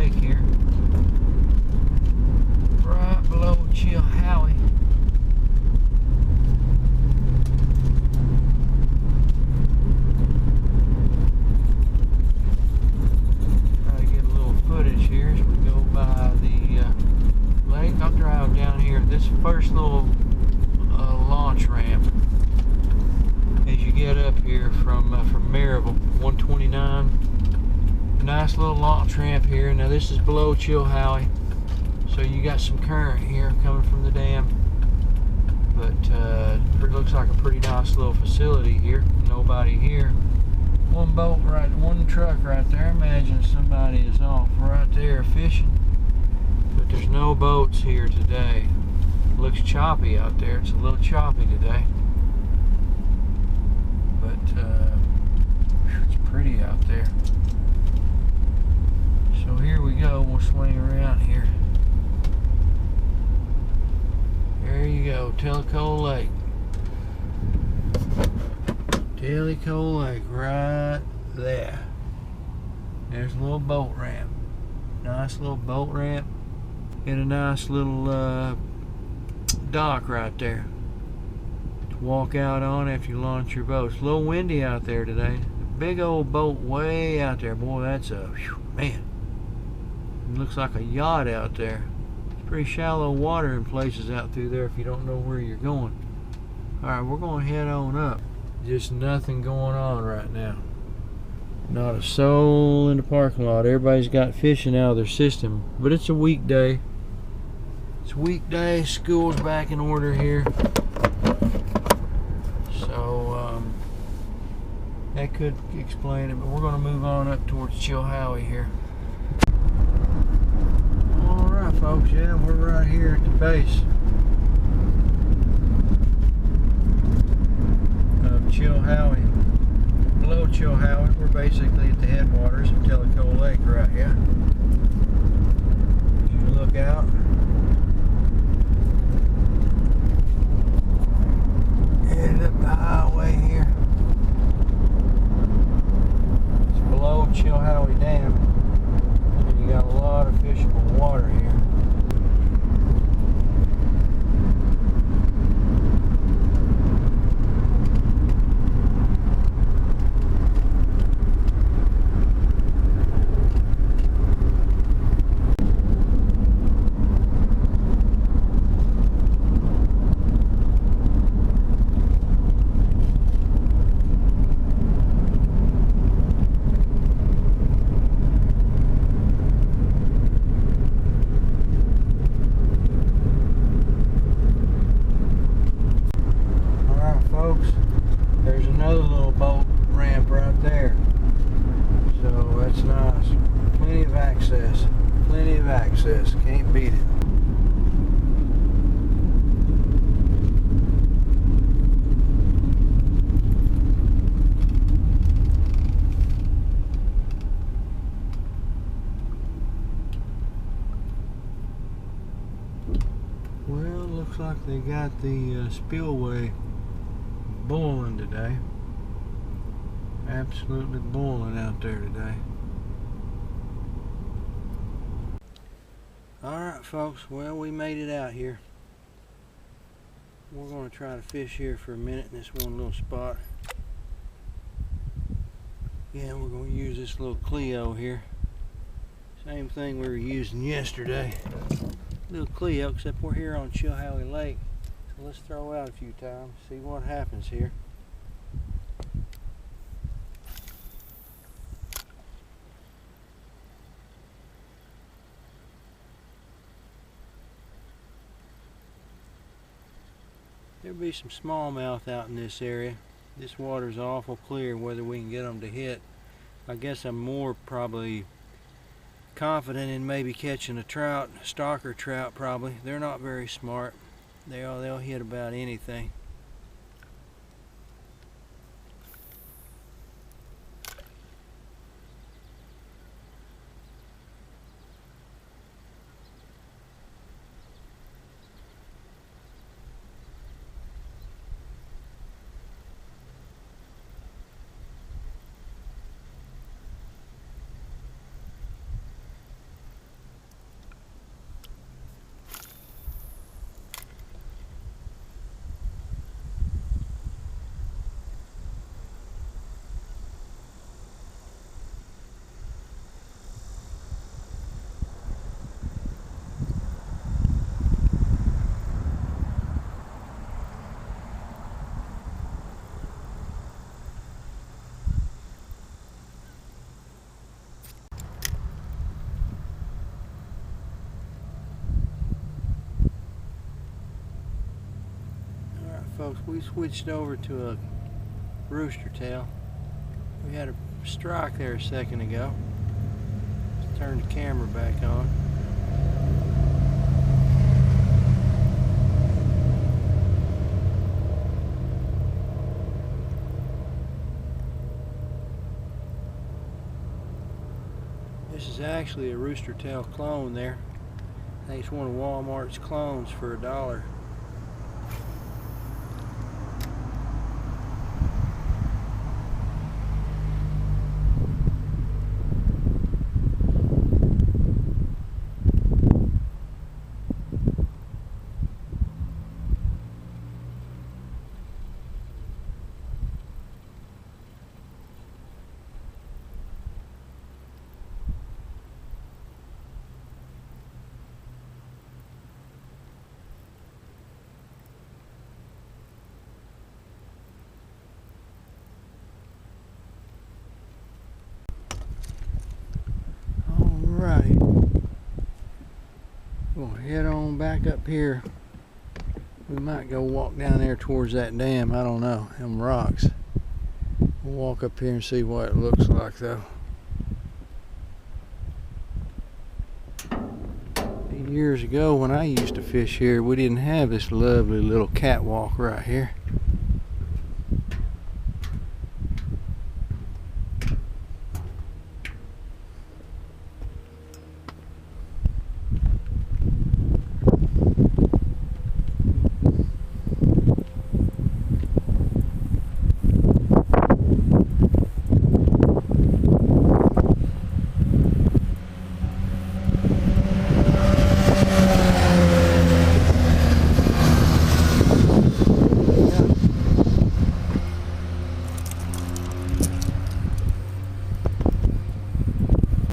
Lake here, right below Chilhowee. Try to get a little footage here as we go by the lake. I'll drive down here. This first little launch ramp as you get up here from Maryville, 129. Nice little launch ramp here. Now this is below Chilhowee, so you got some current here coming from the dam, but it looks like a pretty nice little facility here. Nobody here. One boat right, one truck right there. Imagine somebody is off right there fishing, but there's no boats here today. Looks choppy out there. It's a little choppy today, but it's pretty out there. So here we go. We'll swing around here. There you go, Chilhowee Lake. Chilhowee Lake, right there. There's a little boat ramp. Nice little boat ramp. And a nice little dock right there to walk out on after you launch your boat. It's a little windy out there today. Big old boat way out there. Boy, that's a, man. It looks like a yacht out there. It's pretty shallow water in places out through there if you don't know where you're going. Alright, we're going to head on up. Just nothing going on right now. Not a soul in the parking lot. Everybody's got fishing out of their system. But it's a weekday. It's a weekday. School's back in order here. So, that could explain it. But we're going to move on up towards Chilhowee here. Alright, folks. Yeah, we're right here at the base of Chilhowee. Below Chilhowee, we're basically at the headwaters of Chilhowee Lake right here. As you look out, headed up the highway here. It's below Chilhowee Dam, and you got a lot of fishable water here. There's another little boat ramp right there, so that's nice. Plenty of access, can't beat it. Well, looks like they got the spillway boiling today. Absolutely boiling out there today. Alright, folks, well, we made it out here. We're going to try to fish here for a minute in this one little spot. Yeah, we're going to use this little Clio here. Same thing we were using yesterday. Little Clio, except we're here on Chilhowee Lake. Let's throw out a few times, see what happens here. There'll be some smallmouth out in this area. This water's awful clear whether we can get them to hit. I guess I'm more probably confident in maybe catching a trout, a stalker trout probably. They're not very smart. They'll hit about anything. folks, we switched over to a rooster tail. We had a strike there a second ago. Let's turn the camera back on. This is actually a rooster tail clone there. I think it's one of Walmart's clones for $1. Alright, we'll head on back up here. We might go walk down there towards that dam. I don't know, them rocks. We'll walk up here and see what it looks like though. Years ago when I used to fish here, we didn't have this lovely little catwalk right here.